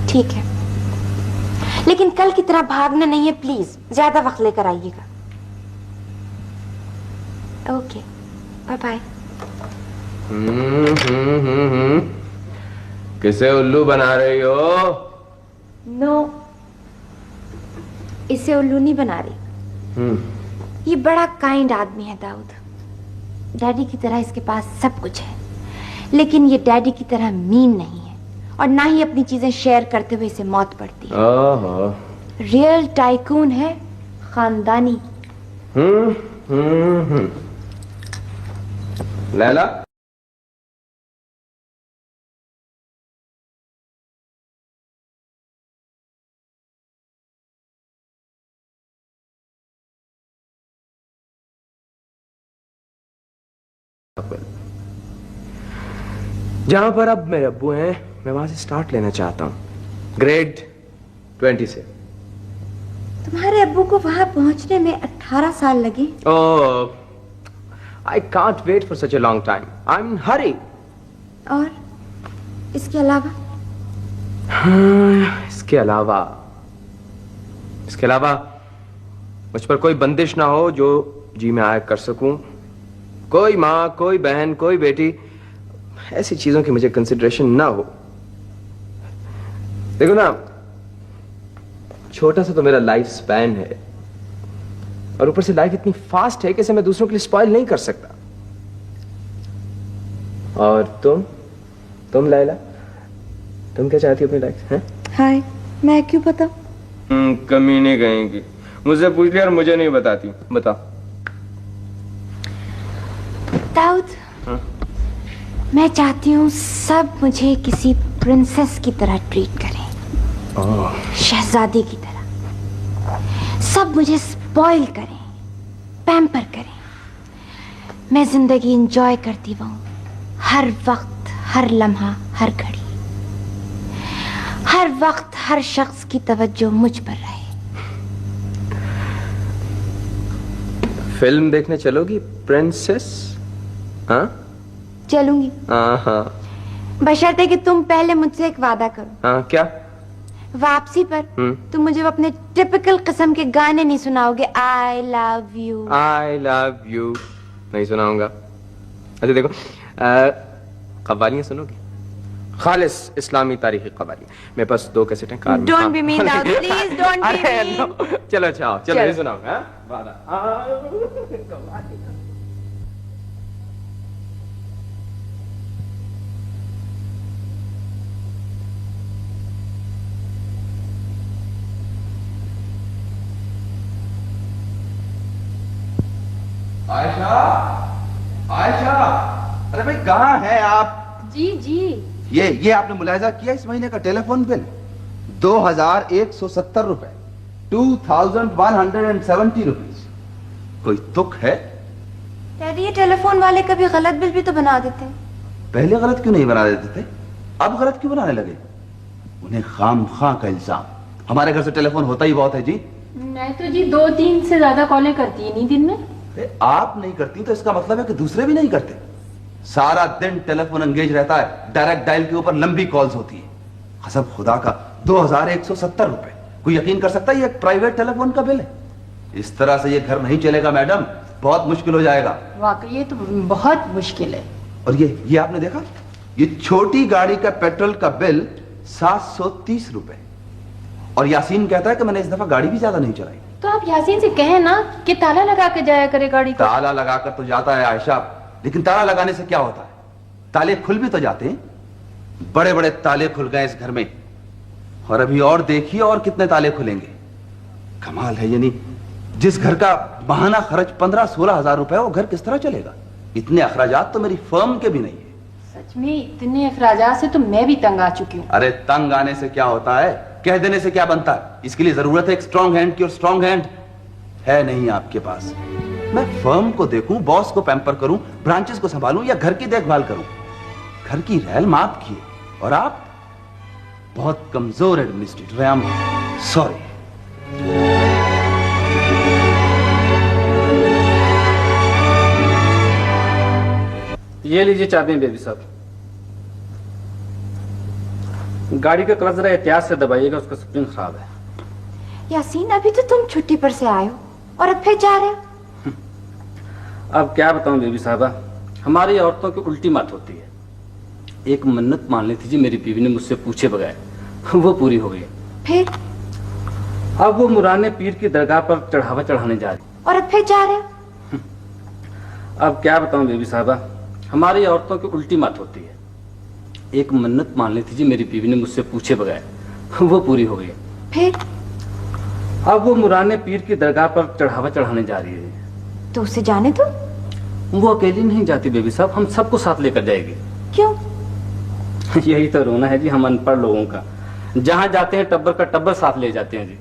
[SPEAKER 5] ठीक है, लेकिन कल की तरह भागना नहीं है प्लीज। ज्यादा वक्त लेकर आइएगा। Okay, bye bye.
[SPEAKER 10] किसे उल्लू बना रही हो?
[SPEAKER 5] नो, इसे उल्लू नहीं बना रही। ये बड़ा काइंड आदमी है दाऊद। डैडी की तरह इसके पास सब कुछ है, लेकिन ये डैडी की तरह मीन नहीं है, और ना ही अपनी चीजें शेयर करते हुए इसे मौत पड़ती है। रियल टाइकून है, खानदानी।
[SPEAKER 10] लैला, जहां पर अब मेरे अब्बू हैं, मैं वहां से स्टार्ट लेना चाहता हूं, ग्रेड 20 से।
[SPEAKER 5] तुम्हारे अब्बू को वहां पहुंचने में 18 साल लगे।
[SPEAKER 10] Oh, I can't wait for such a long time, I am in hurry.
[SPEAKER 5] और इसके अलावा?
[SPEAKER 10] इसके अलावा मुझ पर कोई बंदिश ना हो जो जी में आया कर सकूं। कोई माँ, कोई बहन, कोई बेटी, ऐसी चीजों की मुझे कंसिडरेशन ना हो। देखो ना, छोटा सा तो मेरा लाइफ स्पैन है, और ऊपर से लाइफ इतनी फास्ट है कि इसे मैं दूसरों के लिए स्पॉइल नहीं कर सकता। और तुम लैला, तुम क्या चाहती हो अपनी लाइफ है?
[SPEAKER 5] हाय, मैं क्यों बताऊं?
[SPEAKER 10] कमी नहीं कहेंगी, मुझसे पूछ लिया और मुझे नहीं बताती। बताओ।
[SPEAKER 5] दाऊद, मैं चाहती हूँ सब मुझे किसी प्रिंसेस की तरह ट्रीट करें, शहजादी की तरह। सब मुझे स्पॉइल करें, पैम्पर करें। मैं जिंदगी एंजॉय करती रहूं, हर वक्त, हर लम्हा, हर घड़ी। हर वक्त हर शख्स की तवज्जो मुझ पर रहे।
[SPEAKER 10] फिल्म देखने चलोगी प्रिंसेस? हाँ,
[SPEAKER 5] चलूंगी।
[SPEAKER 10] हाँ,
[SPEAKER 5] बशर्ते कि तुम पहले मुझसे एक वादा करो।
[SPEAKER 10] हाँ, क्या?
[SPEAKER 5] वापसी पर तुम मुझे अपने टिपिकल किस्म के गाने नहीं सुनाओगे। I love you,
[SPEAKER 10] I love you नहीं सुनाऊंगा। अच्छा देखो, कव्वालियां सुनोगी? खालिस इस्लामी तारीखी कव्वाली। मेरे पास 2 कैसेट हैं कार में।
[SPEAKER 5] Don't be mean Dawood, please don't be mean.
[SPEAKER 10] चलो अच्छा, चलो नहीं सुनाऊंगा। वादा।
[SPEAKER 1] आयशा, आयशा, अरे भाई कहाँ हैं आप?
[SPEAKER 2] जी जी।
[SPEAKER 1] ये आपने मुलाहिजा किया इस महीने का टेलीफोन बिल? 2170 रुपए, 2170 रुपीज। कोई तुक है?
[SPEAKER 5] डैडी ये टेलीफोन वाले कभी गलत बिल भी तो बना देते हैं।
[SPEAKER 1] पहले गलत क्यों नहीं बना देते थे, अब गलत क्यों बनाने लगे? उन्हें खामखां का इल्जाम। हमारे घर से टेलीफोन होता ही बहुत है जी।
[SPEAKER 2] मैं तो जी 2-3 से ज्यादा कॉलें करती है नहीं दिन में।
[SPEAKER 1] आप नहीं करती तो इसका मतलब है कि दूसरे भी नहीं करते। सारा दिन टेलीफोन एंगेज रहता है, डायरेक्ट डायल के ऊपर लंबी कॉल्स होती है। कसम खुदा का 2170 रुपए। कोई यकीन कर सकता है ये एक प्राइवेट टेलीफोन का बिल है। इस तरह से ये घर नहीं चलेगा मैडम, बहुत मुश्किल हो जाएगा।
[SPEAKER 2] वाकई ये तो बहुत मुश्किल है।
[SPEAKER 1] और ये आपने देखा, ये छोटी गाड़ी का पेट्रोल का बिल 730 रुपए। और यासीन कहता है कि मैंने इस दफा गाड़ी भी ज्यादा नहीं चलाई।
[SPEAKER 2] तो आप यासीन से कहें ना कि ताला लगा के जाया करे गाड़ी को।
[SPEAKER 1] ताला लगाकर तो जाता है आयशा, लेकिन ताला लगाने से क्या होता है? ताले खुल भी तो जाते हैं। बड़े बड़े ताले खुल गए इस घर में, और अभी और देखिए और कितने ताले खुलेंगे। कमाल है, यानी जिस घर का बहाना खर्च 15-16 हजार रुपए, वो घर किस तरह चलेगा? इतने अखराजात तो मेरी फर्म के भी नहीं है।
[SPEAKER 2] सच में इतने अखराजात से तो मैं भी तंग आ चुकी हूँ।
[SPEAKER 1] अरे तंग आने से क्या होता है, कह देने से क्या बनता है? इसके लिए जरूरत है एक स्ट्रॉन्ग हैंड की, और स्ट्रॉन्ग हैंड है नहीं आपके पास। मैं फर्म को देखूं, बॉस को पैम्पर करूं, ब्रांचेस को संभालूं या घर की देखभाल करूं? घर की रहल आपकी है और आप बहुत कमजोर एडमिनिस्ट्रेटर हैं। I am sorry.
[SPEAKER 8] ये लीजिए चाबियां बेबी साहब। गाड़ी का क्लच जरा एहतियात से दबाइएगा, उसका स्प्रिंग खराब है।
[SPEAKER 5] यासीन अभी तो तुम छुट्टी पर से आए हो और अब फिर जा रहे हो।
[SPEAKER 8] अब क्या बताऊं बेबी साहबा, हमारी औरतों की उल्टी मात होती है। एक मन्नत मान ली थी जी मेरी बीवी ने मुझसे पूछे बगैर, वो पूरी हो गई।
[SPEAKER 5] फिर
[SPEAKER 8] अब वो मुराने पीर की दरगाह पर चढ़ावा चढ़ाने जा रही।
[SPEAKER 5] और अब फिर जा रहे हो।
[SPEAKER 8] अब क्या बताऊं बेबी साहबा, हमारी औरतों की उल्टी मात होती है। एक मन्नत मान ली थी जी मेरी बीवी ने मुझसे पूछे बगैर, वो पूरी हो गई।
[SPEAKER 5] फिर
[SPEAKER 8] अब वो मुराने पीर की दरगाह पर चढ़ावा चढ़ाने जा रही है।
[SPEAKER 5] तो उसे जाने दो।
[SPEAKER 8] वो अकेली नहीं जाती बेबी साहब, हम सबको साथ लेकर जाएगी।
[SPEAKER 5] क्यों?
[SPEAKER 8] यही तो रोना है जी हम अनपढ़ लोगों का। जहां जाते हैं टब्बर का टब्बर साथ ले जाते हैं जी।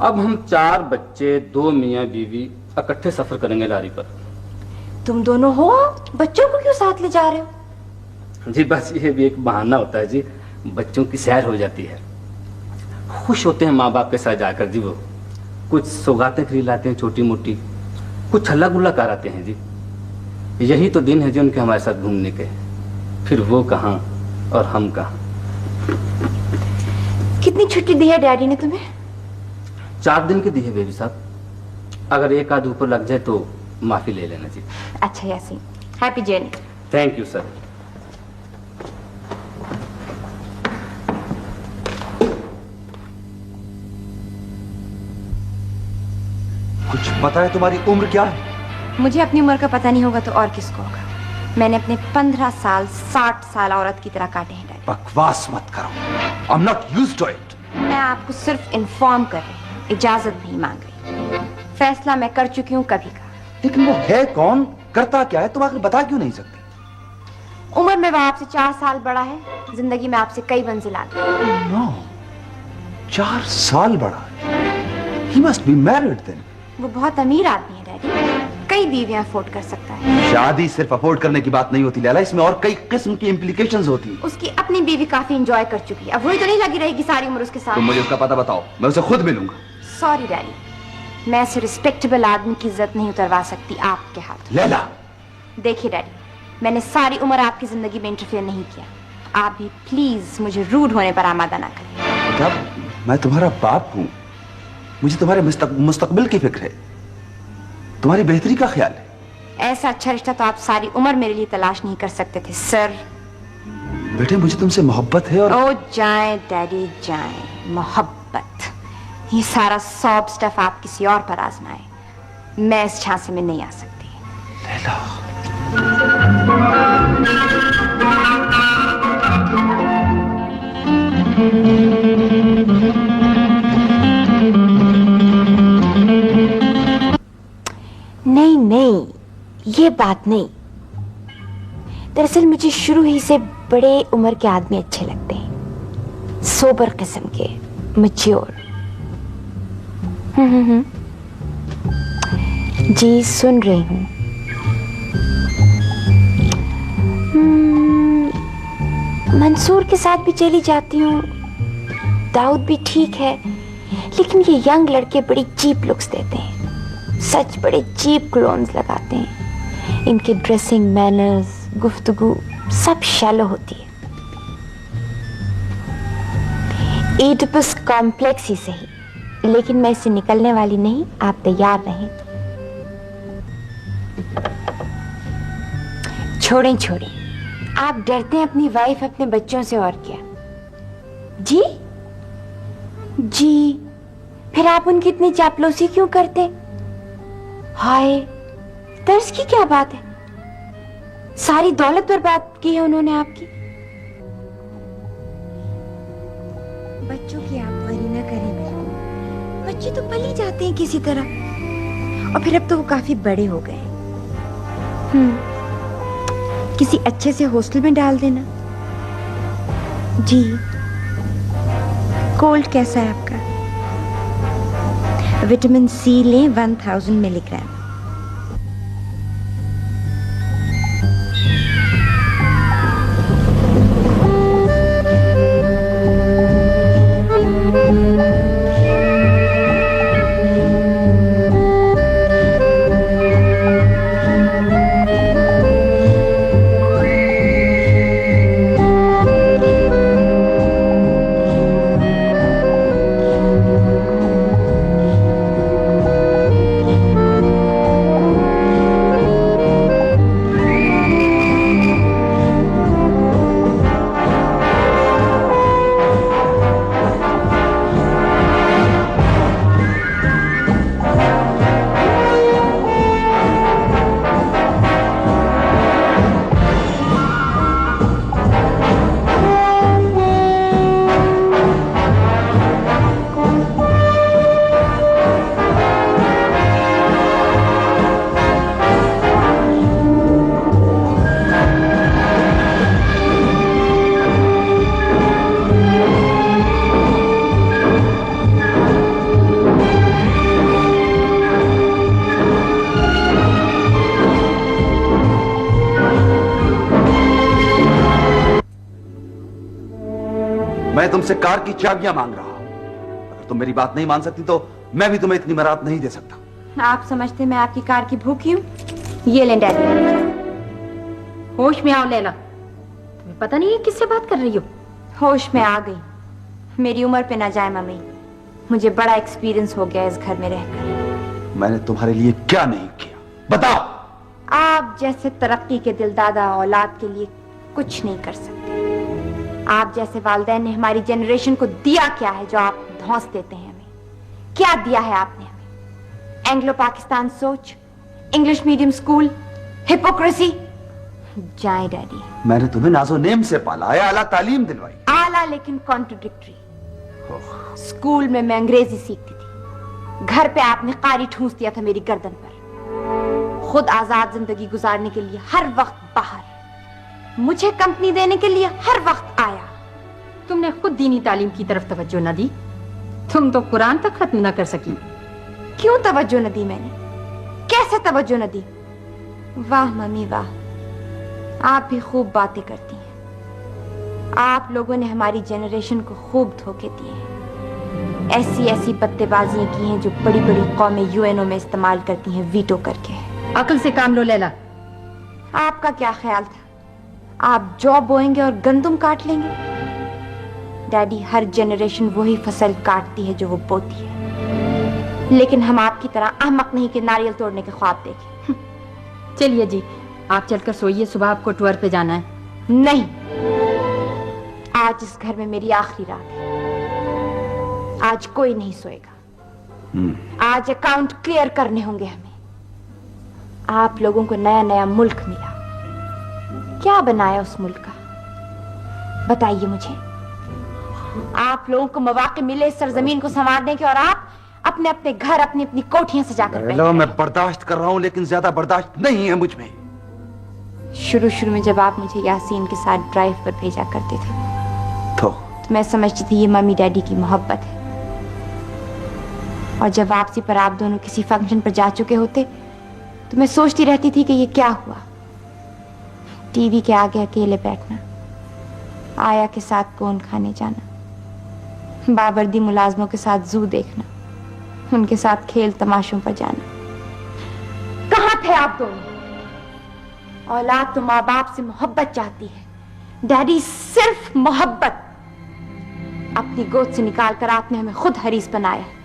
[SPEAKER 8] अब हम 4 बच्चे, 2 मियाँ बीवी इकट्ठे सफर करेंगे लारी पर।
[SPEAKER 5] तुम दोनों हो, बच्चों को क्यों साथ ले जा रहे हो?
[SPEAKER 8] जी बस ये भी एक बहाना होता है जी, बच्चों की सैर हो जाती है। खुश होते हैं माँ बाप के साथ जाकर जी। वो कुछ सौगातें खरीद लाते हैं छोटी मोटी, कुछ हल्ला गुल्ला कराते हैं जी। यही तो दिन है जी उनके हमारे साथ घूमने के। फिर वो कहाँ और हम कहाँ।
[SPEAKER 5] कितनी छुट्टी दी है डैडी ने तुम्हें?
[SPEAKER 8] 4 दिन की दी है बेबी साहब। अगर एक आध ऊपर लग जाए तो माफी ले लेना जी।
[SPEAKER 5] अच्छा Yasin, happy journey.
[SPEAKER 8] Thank you sir.
[SPEAKER 1] कुछ पता है तुम्हारी उम्र क्या है?
[SPEAKER 5] मुझे अपनी उम्र का पता नहीं होगा तो और किसको होगा? मैंने अपने 15 साल 60 साल औरत की तरह काटे हैं डैडी।
[SPEAKER 1] बकवास मत करो, I am not used to it.
[SPEAKER 5] मैं आपको सिर्फ इन्फॉर्म कर रही हूँ, इजाजत नहीं मांग रही। फैसला मैं कर चुकी हूँ कभी का।
[SPEAKER 1] लेकिन वो है कौन, करता क्या है, तुम आखिर बता क्यों नहीं सकती?
[SPEAKER 5] उम्र में वह आपसे 4 साल बड़ा है, जिंदगी में आपसे कई मंजिल आगे।
[SPEAKER 1] नो, 4 साल बड़ा है। He must be married then.
[SPEAKER 5] वो बहुत अमीर आदमी है डैडी, कई बीवियां अफोर्ड कर सकता है।
[SPEAKER 1] शादी सिर्फ अफोर्ड करने की बात नहीं होती लैला, इसमें और कई किस्म की इम्प्लीकेशंस होती हैं।
[SPEAKER 5] उसकी अपनी बीवी काफी एंजॉय कर चुकी है, अब वही तो नहीं लगी रहेगी सारी उम्र उसके साथ।
[SPEAKER 1] तुम मुझे उसका पता बताओ, मैं उसे खुद मिलूंगा।
[SPEAKER 5] सॉरी डैडी, मैं ऐसे रिस्पेक्टेबल आदमी की इज्जत नहीं उतरवा सकती आपके हाथ।
[SPEAKER 1] लैला
[SPEAKER 5] देखिए डैडी, मैंने सारी उम्र आपकी जिंदगी में इंटरफेयर नहीं किया। आप भी प्लीज मुझे रूड होने पर आमादा ना करें।
[SPEAKER 1] क्या मैं तुम्हारा बाप हूँ? मुझे तुम्हारे मुस्तकबिल की फिक्र है, तुम्हारी बेहतरी का ख्याल है।
[SPEAKER 5] ऐसा अच्छा रिश्ता तो आप सारी उम्र मेरे लिए तलाश नहीं कर सकते थे सर।
[SPEAKER 1] बेटे मुझे तुमसे मोहब्बत है। और
[SPEAKER 5] ओ जाए डैडी जाए, मोहब्बत ये सारा सॉब स्टफ आप किसी और पर आजमाए, मैं इस झांसे में नहीं आ सकती।
[SPEAKER 1] लैला
[SPEAKER 5] नहीं नहीं, ये बात नहीं। दरअसल मुझे शुरू ही से बड़े उम्र के आदमी अच्छे लगते हैं, सोबर किस्म के, मैच्योर। जी सुन रही हूँ। मंसूर के साथ भी चली जाती हूँ, दाऊद भी ठीक है, लेकिन ये यंग लड़के बड़ी चीप लुक्स देते हैं, सच बड़े चीप क्लोन्स लगाते हैं। इनके ड्रेसिंग, मैनर्स, गुफ्तगू सब शैलो होती है। एडिपस कॉम्प्लेक्स ही सही, लेकिन मैं इससे निकलने वाली नहीं, आप तैयार रहें। छोड़ें छोड़ें, आप डरते हैं अपनी वाइफ अपने बच्चों से, और क्या। जी जी, फिर आप उनकी इतनी चापलूसी क्यों करते? हाय, दर्द की क्या बात है? सारी दौलत बर्बाद की है उन्होंने आपकी। बच्चों की आप वरी ना करें, बिल्कुल। बच्चे तो पल ही जाते हैं किसी तरह, और फिर अब तो वो काफी बड़े हो गए। किसी अच्छे से हॉस्टल में डाल देना। जी, कोल्ड कैसा है आपका? विटामिन सी लें 1000 मिलीग्राम।
[SPEAKER 1] मैं तुमसे कार की चाबियां मांग रहा हूं। अगर तुम मेरी बात नहीं मान सकती तो मैं भी तुम्हें इतनी मराद नहीं दे सकता।
[SPEAKER 5] आप समझते मैं आपकी कार की भूखी हूँ? ये लें डैडी।
[SPEAKER 2] होश में आओ लैला, तुम्हें पता नहीं है किससे बात कर रही हो?
[SPEAKER 5] होश में आ गई। मेरी उम्र पे ना जाए मम्मी, मुझे बड़ा एक्सपीरियंस हो गया इस घर में रहकर।
[SPEAKER 1] मैंने तुम्हारे लिए क्या नहीं किया, बताओ।
[SPEAKER 5] आप जैसे तरक्की के दिलदादा औलाद के लिए कुछ नहीं कर सकते। आप जैसे वालिदैन ने हमारी जनरेशन को दिया क्या है जो आप धौंस देते हैं हमें? क्या दिया है आपने हमें? एंग्लो पाकिस्तान सोच, इंग्लिश मीडियम स्कूल, हिपोक्रेसी। जाए डैडी।
[SPEAKER 1] मैंने तुम्हें नाजो नेम से पाला है, आला तालीम दिलवाई।
[SPEAKER 5] आला लेकिन कॉन्ट्रोडिक्टरी। स्कूल में मैं अंग्रेजी सीखती थी, घर पे आपने कारी ठूंस दिया था मेरी गर्दन पर। खुद आजाद जिंदगी गुजारने के लिए हर वक्त बाहर, मुझे कंपनी देने के लिए हर वक्त आया।
[SPEAKER 2] तुमने खुद दीनी तालीम की तरफ तवज्जो न दी, तुम तो कुरान तक खत्म न कर सकी।
[SPEAKER 5] क्यों तवज्जो न दी मैंने? कैसे तवज्जो न दी? वाह मम्मी वाह, आप भी खूब बातें करती हैं। आप लोगों ने हमारी जनरेशन को खूब धोखे दिए हैं। ऐसी ऐसी बत्तेबाजियां की हैं जो बड़ी बड़ी कौमें यूएनओ में इस्तेमाल करती हैं वीटो करके।
[SPEAKER 2] अकल से काम लो लैला।
[SPEAKER 5] आपका क्या ख्याल था? आप जौ बोएंगे और गंदुम काट लेंगे? डैडी, हर जनरेशन वही फसल काटती है जो वो बोती है, लेकिन हम आपकी तरह अहमक नहीं कि नारियल तोड़ने के ख्वाब देखें।
[SPEAKER 2] चलिए जी, आप चलकर सोइए, सुबह आपको टूर पे जाना है।
[SPEAKER 5] नहीं, आज इस घर में मेरी आखिरी रात है। आज कोई नहीं सोएगा। आज अकाउंट क्लियर करने होंगे हमें। आप लोगों को नया नया मुल्क मिला, क्या बनाया उस मुल्क का? बताइए मुझे। आप लोगों को मौके मिले इस सरजमीन को संवारने के, और आप अपने अपने घर, अपनी अपनी कोठियां सजाकर बैठे हैं।
[SPEAKER 1] मैं बर्दाश्त कर रहा हूं, लेकिन ज्यादा बर्दाश्त नहीं है मुझ में।
[SPEAKER 5] शुरू शुरू में जब आप मुझे यासीन के साथ ड्राइव पर भेजा करते थे तो मैं समझती थी ये मम्मी डैडी की मोहब्बत है, और जब वापसी पर आप दोनों किसी फंक्शन पर जा चुके होते तो मैं सोचती रहती थी कि ये क्या हुआ। टीवी के आगे अकेले बैठना, आया के साथ कौन खाने जाना, बावर्दी मुलाजमों के साथ जू देखना, उनके साथ खेल तमाशों पर जाना। कहाँ थे आप दोनों? औलाद तो माँ बाप से मोहब्बत चाहती है, डैडी सिर्फ मोहब्बत। अपनी गोद से निकालकर आपने हमें खुद हरीस बनाया है।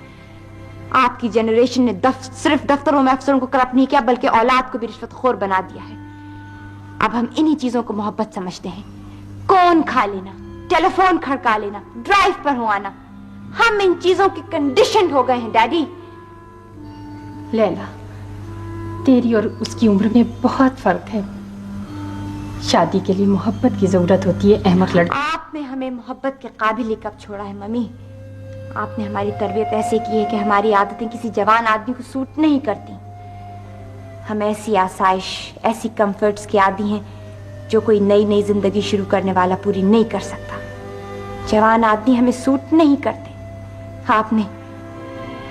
[SPEAKER 5] आपकी जनरेशन ने सिर्फ दफ्तरों में अफसरों को करप्ट नहीं किया, बल्कि औलाद को भी रिश्वतखोर बना दिया है। अब हम इन्हीं चीजों को मोहब्बत समझते हैं। कौन खा लेना, टेलीफोन खड़का लेना, ड्राइव पर हो आना, हम इन चीजों की कंडीशन हो गए हैं डैडी।
[SPEAKER 2] लैला, तेरी और उसकी उम्र में बहुत फर्क है। शादी के लिए मोहब्बत की जरूरत होती है अहमक लड़का।
[SPEAKER 5] आपने हमें मोहब्बत के काबिल ही कब छोड़ा है मम्मी? आपने हमारी तरबियत ऐसे की है कि हमारी आदतें किसी जवान आदमी को सूट नहीं करती। हम ऐसी आसाइश, ऐसी कंफर्ट्स के आदी हैं जो कोई नई नई जिंदगी शुरू करने वाला पूरी नहीं कर सकता। जवान आदमी हमें सूट नहीं करते।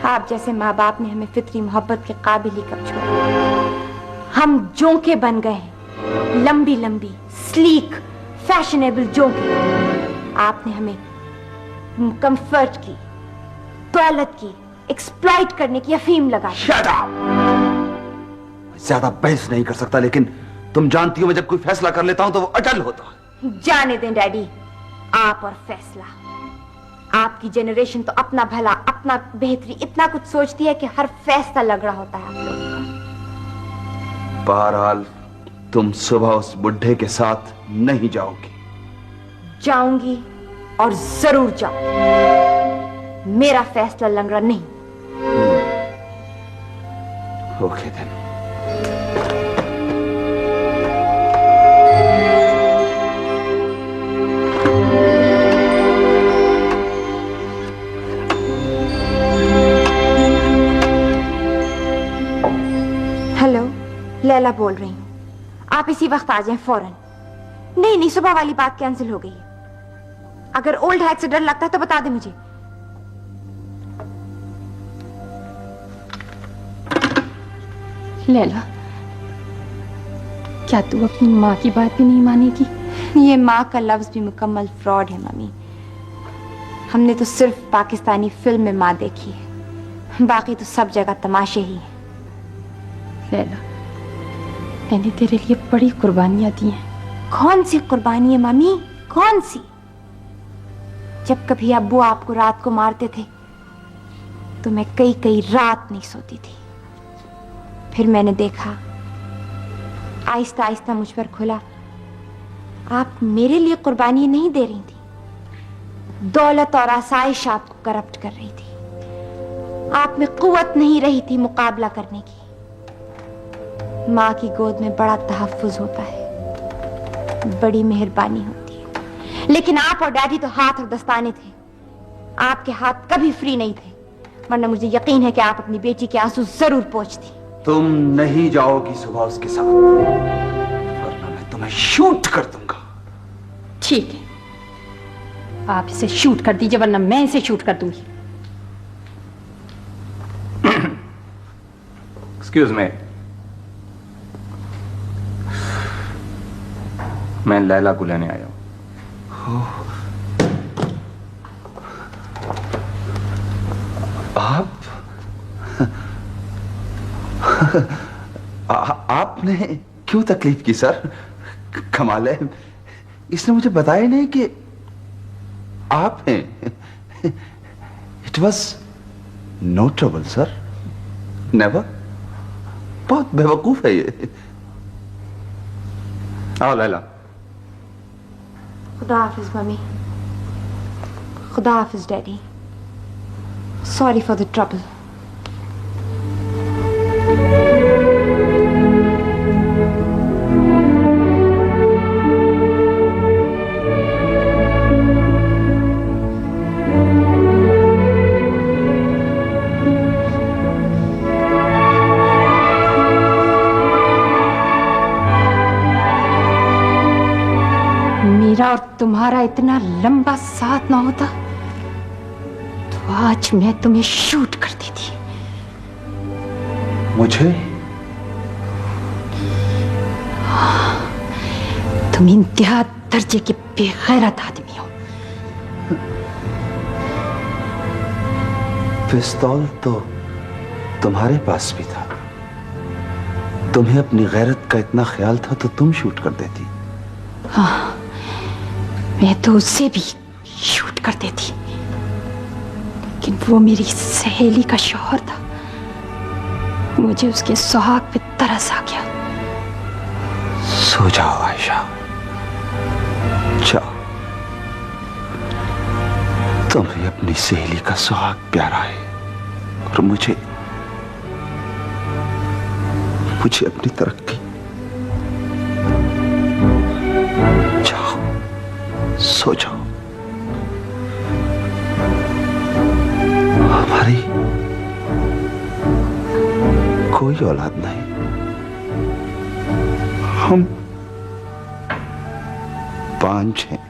[SPEAKER 5] आप जैसे माँ बाप ने हमें फितरी मोहब्बत के काबिल ही कब छोड़ा। हम जोंके बन गए हैं, लंबी लंबी स्लीक फैशनेबल जोंके। आपने हमें कंफर्ट की, दौलत की, एक्सप्लॉइट करने की अफीम लगा।
[SPEAKER 1] ज्यादा बहस नहीं कर सकता, लेकिन तुम जानती हो मैं जब कोई फैसला कर लेता हूं तो वो अटल होता है।
[SPEAKER 5] जाने दें डैडी, आप और फैसला। आपकी जनरेशन तो अपना भला, अपना बेहतरी इतना कुछ सोचती है कि हर फैसला लग रहा होता है आप लोगों का।
[SPEAKER 1] बहरहाल तुम सुबह उस बुढ़े के साथ नहीं जाओगी।
[SPEAKER 5] जाऊंगी और जरूर जाऊंगी। मेरा फैसला लंगड़ा नहीं।
[SPEAKER 1] Okay then.
[SPEAKER 5] हेलो, लैला बोल रही हूँ। आप इसी वक्त आ जाएं फौरन। नहीं, सुबह वाली बात कैंसिल हो गई है। अगर ओल्ड हैक से डर लगता है तो बता दे मुझे।
[SPEAKER 2] लैला, क्या तू अपनी माँ की बात भी नहीं मानेगी?
[SPEAKER 5] ये माँ का लफ्ज भी मुकम्मल फ्रॉड है मम्मी। हमने तो सिर्फ पाकिस्तानी फिल्म में माँ देखी है, बाकी तो सब जगह तमाशे ही हैं।
[SPEAKER 2] लैला, मैंने तेरे लिए बड़ी कुर्बानियां दी हैं।
[SPEAKER 5] कौन सी कुर्बानी है मम्मी, कौन सी? जब कभी अब्बू आपको रात को मारते थे तो मैं कई कई रात नहीं सोती थी। फिर मैंने देखा, आहिस्ता आहिस्ता मुझ पर खुला, आप मेरे लिए कुर्बानी नहीं दे रही थी। दौलत और आसाइश आपको करप्ट कर रही थी। आप में कुव्वत नहीं रही थी मुकाबला करने की। माँ की गोद में बड़ा तहफ्फुज होता है, बड़ी मेहरबानी होती है। लेकिन आप और डैडी तो हाथ और दस्ताने थे। आपके हाथ कभी फ्री नहीं थे, वरना मुझे यकीन है कि आप अपनी बेटी के आंसू जरूर पोंछती।
[SPEAKER 1] तुम नहीं जाओगी सुबह उसके साथ, वरना मैं तुम्हें शूट कर दूंगा।
[SPEAKER 2] ठीक है, आप इसे शूट कर दीजिए, वरना मैं इसे शूट कर दूंगी।
[SPEAKER 6] एक्सक्यूज मी, मैं लैला को लेने आया हूं।
[SPEAKER 1] आपने क्यों तकलीफ की सर? कमाल है, इसने मुझे बताया नहीं कि आप हैं। It was no trouble sir, never. बहुत बेवकूफ है ये। आओ लैला।
[SPEAKER 5] खुदा हाफिज मम्मी, खुदा हाफिज daddy. Sorry for the trouble.
[SPEAKER 2] मेरा और तुम्हारा इतना लंबा साथ ना होता तो आज मैं तुम्हें शूट कर देती।
[SPEAKER 1] मुझे?
[SPEAKER 2] तुम इंतहा दर्जे के बेगैरत आदमी हो।
[SPEAKER 1] पिस्तौल तो तुम्हारे पास भी था। तुम्हें अपनी गैरत का इतना ख्याल था तो तुम शूट कर देती।
[SPEAKER 2] हाँ, मैं तो उससे भी शूट कर देती, लेकिन वो मेरी सहेली का शौहर था। मुझे उसके सुहाग पे तरस आ गया।
[SPEAKER 1] सो जाओ आयशा, जाओ। तुम्हें अपनी सहेली का सुहाग प्यारा है और मुझे अपनी तरक्की। जाओ, सो जाओ। हमारी कोई औलाद नहीं। हम 5 हैं।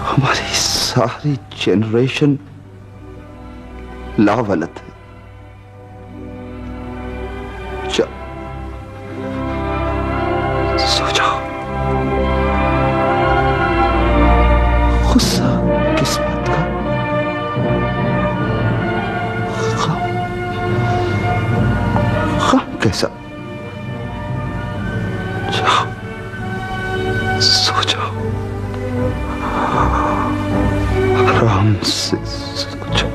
[SPEAKER 1] हमारी सारी जनरेशन लावलत है। जाओ, सो जाओ। गुस्सा किस्मत का, गम कैसा। जाओ, सो जाओ, आराम से सो जाओ।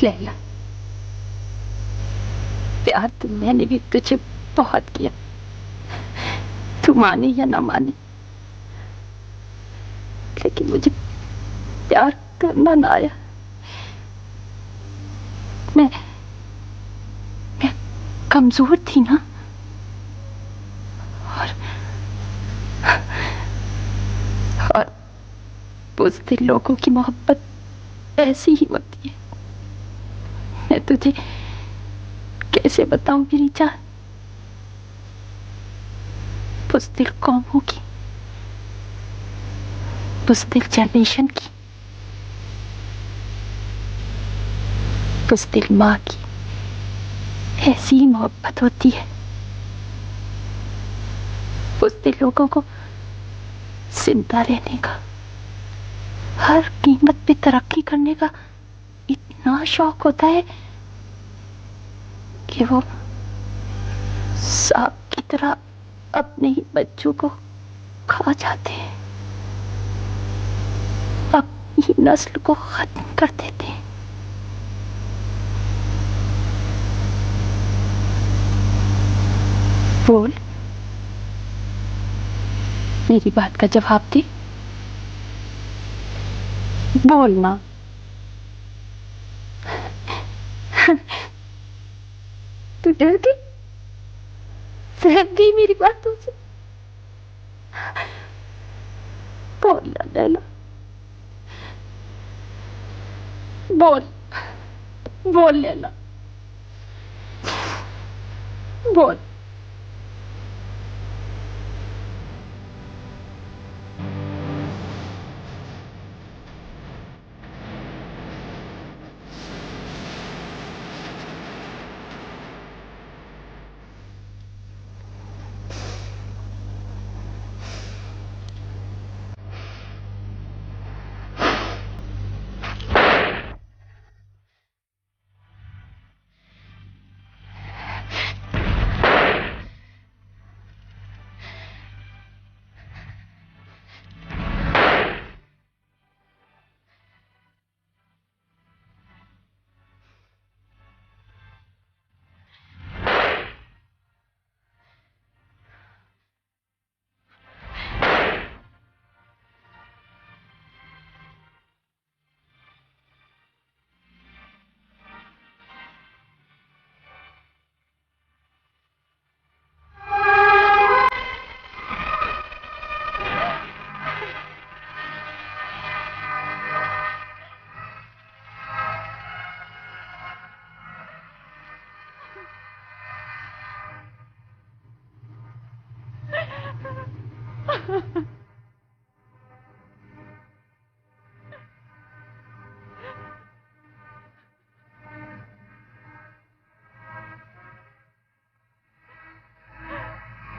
[SPEAKER 2] लैला, प्यार तो मैंने भी तुझे बहुत किया, तू माने या ना माने, लेकिन मुझे प्यार करना ना आया। मैं कमजोर थी ना, और बुज़दिल लोगों की मोहब्बत ऐसी ही होती है। मैं तुझे कैसे बताऊं मेरी जान, बुज़दिल कौमों की, बुज़दिल जनरेशन की, बुज़दिल माँ की ऐसी ही मोहब्बत होती है। बुज़दिल लोगों को जिंदा रहने का, हर कीमत पे तरक्की करने का इतना शौक होता है
[SPEAKER 11] कि वो सांप की तरह अपने ही बच्चों को खा जाते हैं, अपनी ही नस्ल को खत्म कर देते हैं। बोल, मेरी बात का जवाब दे। बोलना। तू डर गई? सहम गई मेरी बातों से? बोल ना नैना, बोल, बोल नैना, बोल।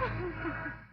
[SPEAKER 12] Ha ha ha.